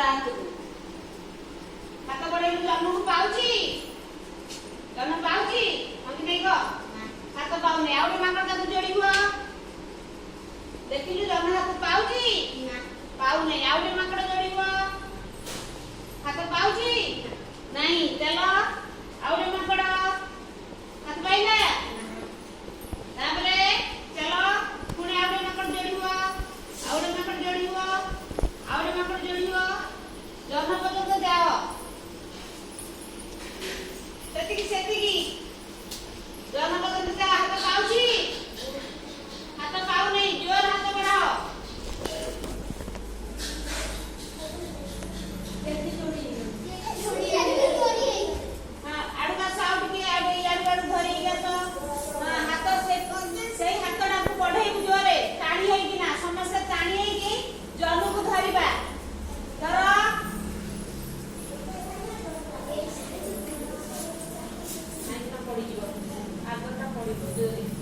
ହାତକୁ ହାତ ବଢେଇଲୁ ଜନ୍ମକୁ ପାଉଛି ଜନ୍ମ ପାଉଛି ମମି ଦେଇ କହ ହାତ ପାଉନି ଆଉ ଗୋଟେ ମାଙ୍କଡ ତାକୁ ଯୋଡିବ ଦେଖିଲୁ ଜନ୍ମ ହାତ ପାଉଛି ପାଉନି ଆଉ ଗୋଟେ ମାଙ୍କଡ ଯୋଡିବ ହାତ ପାଉଛି नहीं चलो आउरे माकड़ हाथ पाइला तापरे चलो पुणे आउरे माकड़ जोड़िबो जन्म पर्यंत जाओ सेतिकी जन्म पर्यंत जा हाथ पाउची हाथ पाउ नहीं जोर हाथ बढ़ाओ पड़ी